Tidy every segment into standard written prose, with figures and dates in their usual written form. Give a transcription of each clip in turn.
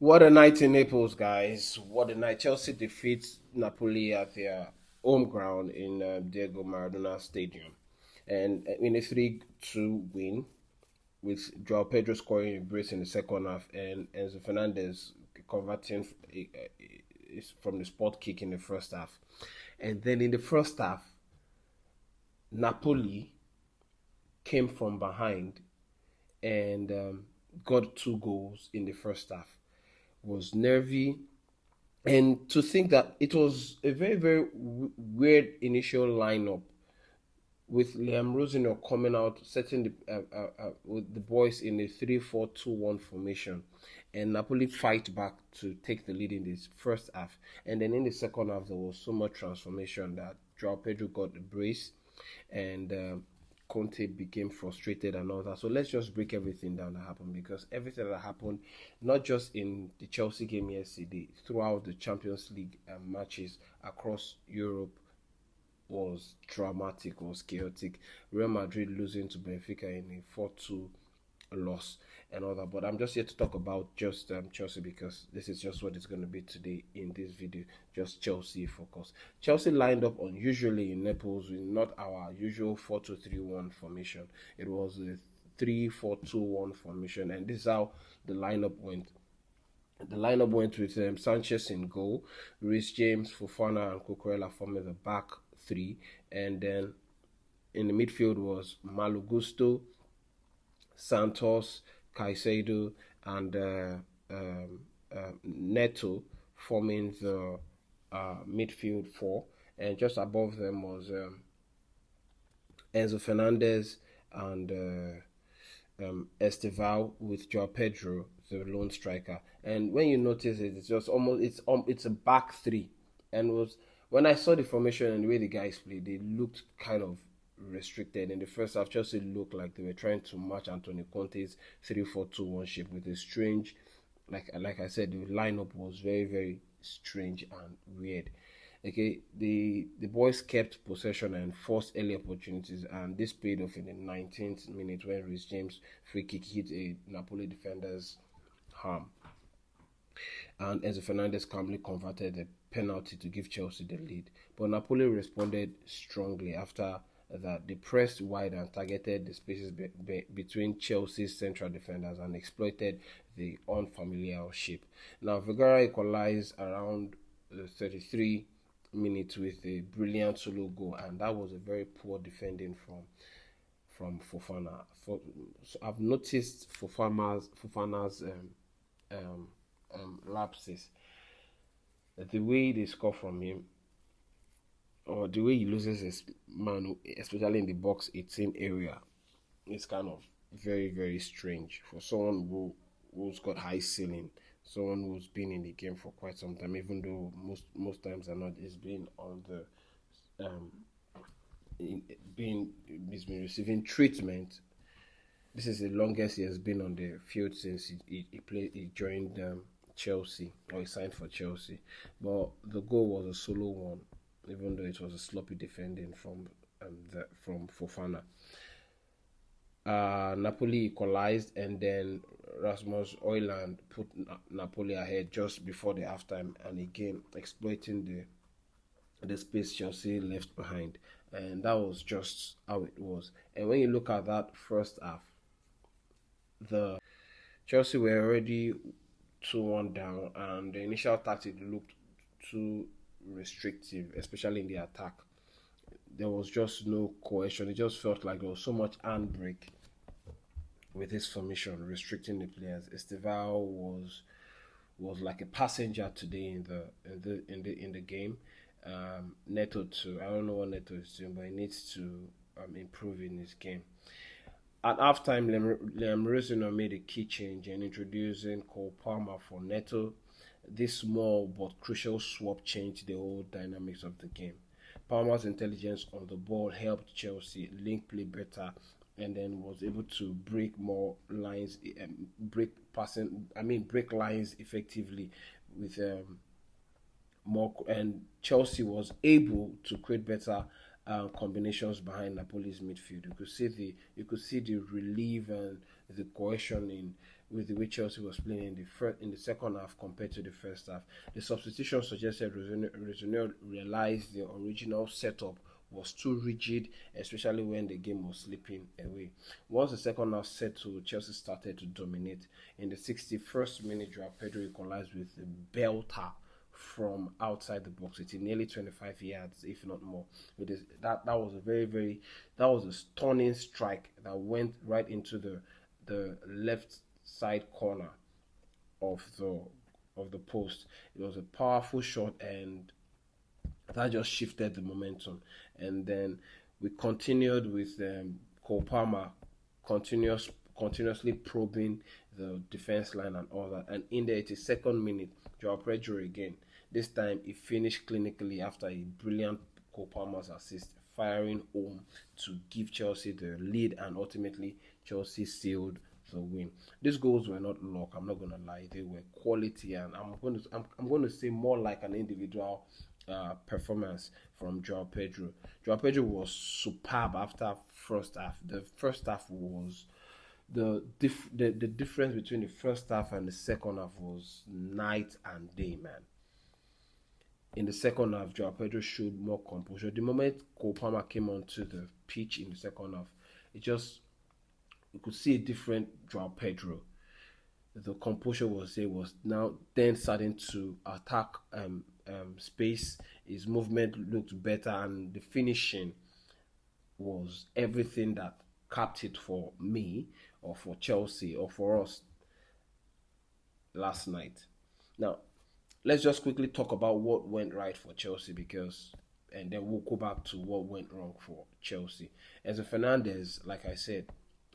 What a night in Naples, guys. What a night. Chelsea defeats Napoli at their home ground in Diego Maradona Stadium. And in a 3-2 win, with João Pedro scoring a brace in the second half and Enzo Fernández converting from the spot kick in the first half. And then in the first half, Napoli came from behind and got two goals in the first half. Was nervy, and to think that it was a very weird initial lineup with Liam Rosenior coming out setting with the boys in a 3-4-2-1 formation, and Napoli fight back to take the lead in this first half, and then in the second half there was so much transformation that João Pedro got the brace, and Conte became frustrated and all that. So let's just break everything down that happened, because everything that happened, not just in the Chelsea game yesterday, throughout the Champions League matches across Europe, was dramatic, was chaotic. Real Madrid losing to Benfica in a 4-2 loss and all that. But I'm just here to talk about just Chelsea, because this is just what it's going to be today in this video. Just Chelsea focus. Chelsea lined up unusually in Naples with not our usual 4-2-3-1 formation. It was a 3-4-2-1 formation, and this is how the lineup went. The lineup went with Sanchez in goal, Reece James, Fofana, and Cucurella forming the back three, and then in the midfield was Malo Gusto, Santos, Caicedo, and Neto forming the midfield four, and just above them was Enzo Fernandez and Esteval with João Pedro, the lone striker. And when you notice it, it's just almost it's a back three, and was when I saw the formation and the way the guys played, they looked kind of restricted. In the first half, Chelsea looked like they were trying to match Antonio Conte's 3-4-2-1 shape with a strange, like I said, the lineup was very strange and weird. Okay, the boys kept possession and forced early opportunities, and this paid off in the 19th minute when Reece James free kick hit a Napoli defender's arm, and Enzo Fernandez calmly converted the penalty to give Chelsea the lead. But Napoli responded strongly after that. They pressed wide and targeted the spaces between Chelsea's central defenders and exploited the unfamiliar shape. Now, Vergara equalized around the 33 minutes with a brilliant solo goal, and that was a very poor defending from Fofana. So I've noticed Fofana's lapses. The way they score from him, or the way he loses his man, especially in the box 18 area, is kind of very strange for someone who's got high ceiling, someone who's been in the game for quite some time. Even though most times are not, he's been on the being he's been receiving treatment. This is the longest he has been on the field since he joined Chelsea, or he signed for Chelsea. But the goal was a solo one, even though it was a sloppy defending from Fofana. Napoli equalized, and then Rasmus Højlund put Napoli ahead just before the halftime, and again exploiting the space Chelsea left behind, and that was just how it was. And when you look at that first half, the Chelsea were already 2-1 down, and the initial tactic looked too restrictive, especially in the attack. There was just no cohesion. It just felt like there was so much handbrake with this formation restricting the players. Esteval was like a passenger today in the game. Neto too. I don't know what Neto is doing, but he needs to improve in his game. At halftime, Liam Rosenior made a key change in introducing Cole Palmer for Neto. This small but crucial swap changed the whole dynamics of the game. Palmer's intelligence on the ball helped Chelsea link play better, and then was able to break more lines, break lines effectively with more, and Chelsea was able to create better combinations behind Napoli's midfield. You could see the relief and the cohesion in with the way Chelsea was playing in the second half compared to the first half. The substitution suggested Rosenior realized the original setup was too rigid, especially when the game was slipping away. Once the second half settled, Chelsea started to dominate. In the 61st minute, João Pedro equalized with a belter from outside the box. It's nearly 25 yards, if not more. That was a that was a stunning strike that went right into the left side corner of the post. It was a powerful shot, and that just shifted the momentum. And then we continued with Cole Palmer continuously probing the defense line and all that. And in the 82nd minute, João Pedro again. This time he finished clinically after a brilliant Cole Palmer's assist, firing home to give Chelsea the lead, and ultimately Chelsea sealed the win. These goals were not luck. I'm not gonna lie; they were quality, and I'm going to say more like an individual performance from João Pedro. João Pedro was superb after first half. The first half was the difference between the first half and the second half was night and day, man. In the second half, João Pedro showed more composure. The moment Cole Palmer came onto the pitch in the second half, it just you could see a different João Pedro. The composure was there, was now then starting to attack space. His movement looked better, and the finishing was everything that capped it for me, or for Chelsea, or for us last night. Now, let's just quickly talk about what went right for Chelsea, and then we'll go back to what went wrong for Chelsea. Enzo Fernández, like I said,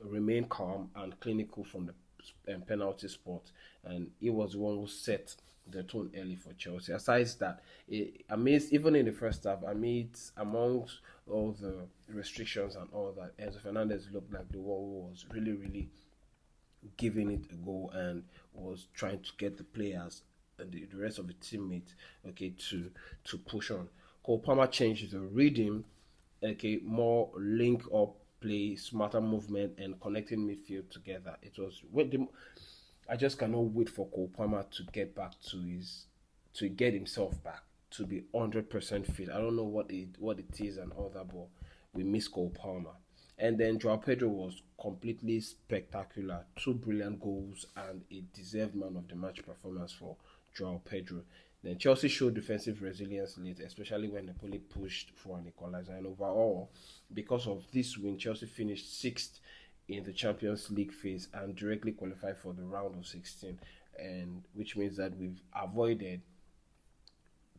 remained calm and clinical from the penalty spot, and he was the one who set the tone early for Chelsea. Aside that, amidst even in the first half, amongst all the restrictions and all that, Enzo Fernández looked like the one who was really, really giving it a go and was trying to get the players and the rest of the teammates, okay, to push on. Cole Palmer changed the rhythm, okay, more link up play, smarter movement, and connecting midfield together. I just cannot wait for Cole Palmer to get back to get himself back, to be 100% fit. I don't know what it is and all that, but we miss Cole Palmer. And then João Pedro was completely spectacular. 2 brilliant goals and a deserved man of the match performance for João Pedro. Then Chelsea showed defensive resilience late, especially when Napoli pushed for an equalizer. And overall, because of this win, Chelsea finished 6th in the Champions League phase and directly qualified for the round of 16, and which means that we've avoided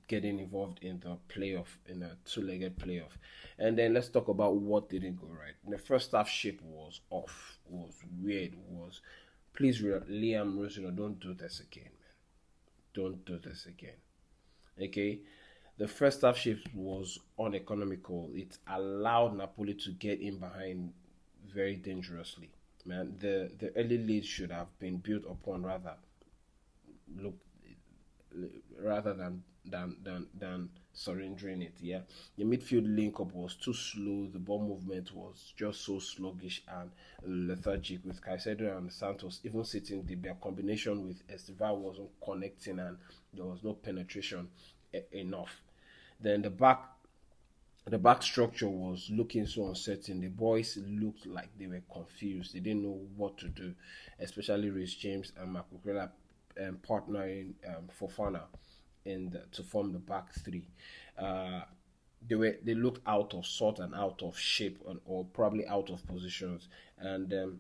getting involved in the playoff, in a two-legged playoff. And then let's talk about what didn't go right. The first half shape was off, was weird, was please Liam Rosenior, don't do this again, man. Don't do this again. Okay? The first half shift was uneconomical. It allowed Napoli to get in behind very dangerously. Man, the early lead should have been built upon rather than surrendering it. Yeah, the midfield link up was too slow. The ball movement was just so sluggish and lethargic, with Caicedo and Santos even sitting deep. Their combination with Esteval wasn't connecting, and there was no penetration enough. Then the back structure was looking so uncertain. The boys looked like they were confused. They didn't know what to do, especially Reece James and Makukrela partnering Fofana to form the back three. They looked out of sort and out of shape, or probably out of positions, and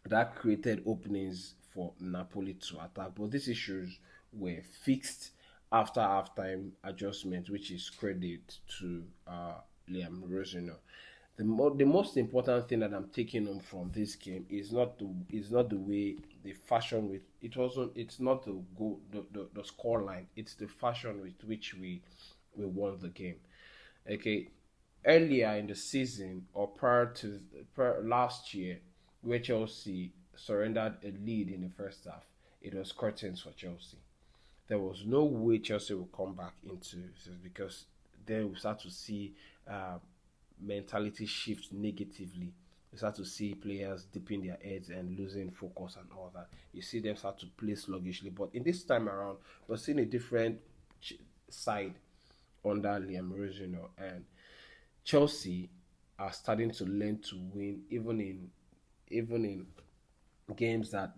that created openings for Napoli to attack. But these issues were fixed after halftime adjustment, which is credit to Liam Rosenior. The most important thing that I'm taking on from this game is not the way the fashion with it wasn't it's not the goal the score line, it's the fashion with which we won the game. Okay, earlier in the season, or prior last year, where Chelsea surrendered a lead in the first half, it was curtains for Chelsea. There was no way Chelsea would come back into this, because then we start to see mentality shift negatively You start to see players dipping their heads and losing focus and all that. You see them start to play sluggishly. But in this time around, we're seeing a different side under Liam Rosenior, and Chelsea are starting to learn to win, even in games that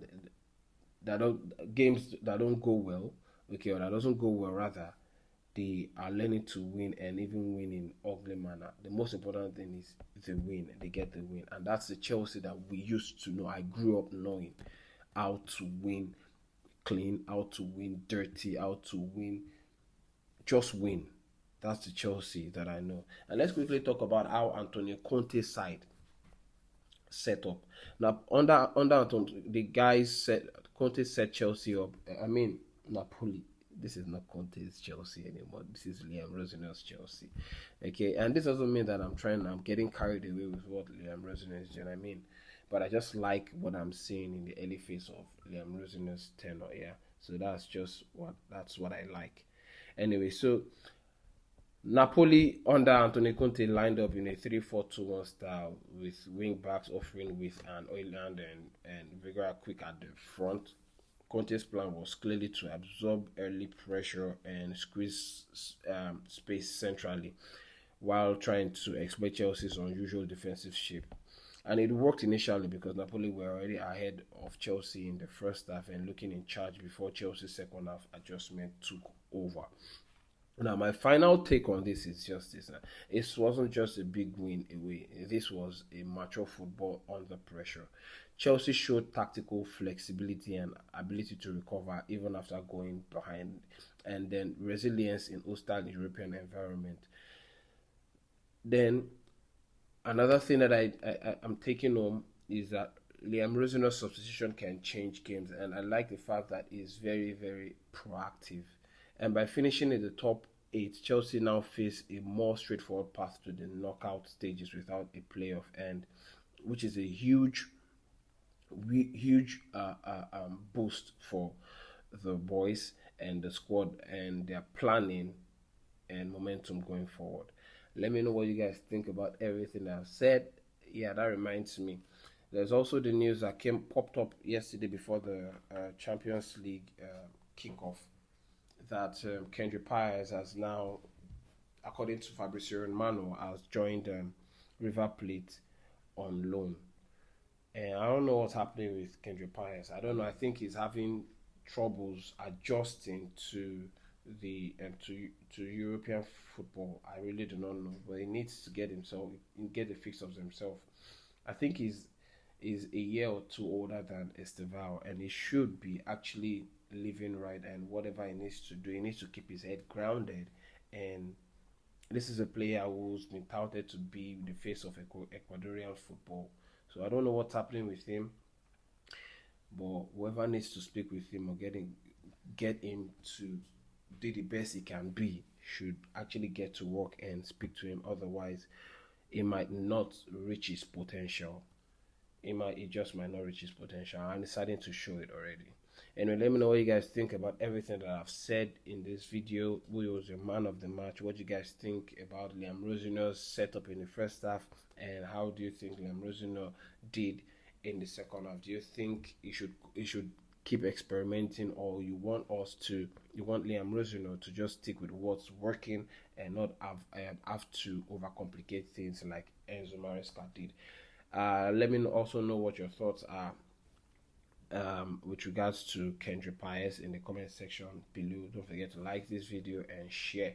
don't go well, okay, or that doesn't go well rather. They are learning to win and even win in ugly manner. The most important thing is the win. They get the win, and that's the Chelsea that we used to know. I grew up knowing how to win clean, how to win dirty, how to win, just win. That's the Chelsea that I know. And let's quickly talk about how Antonio Conte's side set up. Now under Antonio, the guys set Conte set Chelsea up. I mean Napoli. This is not Conte's Chelsea anymore. This is Liam Rosenior's Chelsea. Okay, and this doesn't mean that I'm getting carried away with what Liam Rosenior is doing. I mean, but I just like what I'm seeing in the early phase of Liam Rosenior's tenure. Yeah, so that's what I like. Anyway, so Napoli under Antonio Conte lined up in a 3-4-2-1 style with wing backs offering width and Oiland and Vigora quick at the front. Conte's plan was clearly to absorb early pressure and squeeze space centrally while trying to exploit Chelsea's unusual defensive shape. And it worked initially because Napoli were already ahead of Chelsea in the first half and looking in charge before Chelsea's second half adjustment took over. Now, my final take on this is just this. It wasn't just a big win away. This was a mature football under pressure. Chelsea showed tactical flexibility and ability to recover even after going behind, and then resilience in hostile European environment. Then, another thing that I'm taking home is that Liam Rosenau's substitution can change games, and I like the fact that he's very, very proactive. And by finishing in the top 8, Chelsea now face a more straightforward path to the knockout stages without a playoff end, which is a huge boost for the boys and the squad and their planning and momentum going forward. Let me know what you guys think about everything I've said. Yeah, that reminds me. There's also the news that popped up yesterday before the Champions League kickoff that Kendry Paez has now, according to Fabrizio Romano, has joined River Plate on loan. And I don't know what's happening with Kendry Paez. I don't know. I think he's having troubles adjusting to the to European football. I really do not know, but he needs to get the fix of himself. I think he's a year or two older than Estevao, and he should be actually living right, and whatever he needs to do, he needs to keep his head grounded. And this is a player who's been touted to be the face of Ecuadorian football. So I don't know what's happening with him, but whoever needs to speak with him or get him to do the best he can be should actually get to work and speak to him. Otherwise, he might not reach his potential. He just might not reach his potential, and he's starting to show it already. Anyway, let me know what you guys think about everything that I've said in this video. Who was your man of the match? What do you guys think about Liam Rosenau's setup in the first half, and how do you think Liam Rosenior did in the second half? Do you think he should keep experimenting, or you want Liam Rosenior to just stick with what's working and not have to overcomplicate things like Enzo Maresca did? Let me also know what your thoughts are with regards to Kendry Paez in the comment section below. Don't forget to like this video and share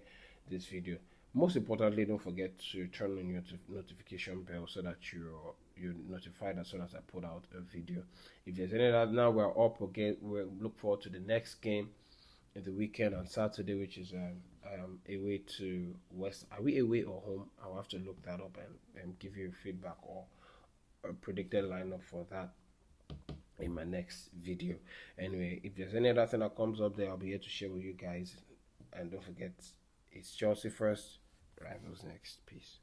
this video. Most importantly, don't forget to turn on your notification bell so that you're notified as soon as I put out a video. If there's any other, now we're up again. We look forward to the next game in the weekend on Saturday, which is away to West. Are we away or home? I'll have to look that up and give you feedback or a predicted lineup for that in my next video. Anyway, if there's any other thing that comes up there, I'll be here to share with you guys. And don't forget, it's Chelsea first, rivals next. Peace.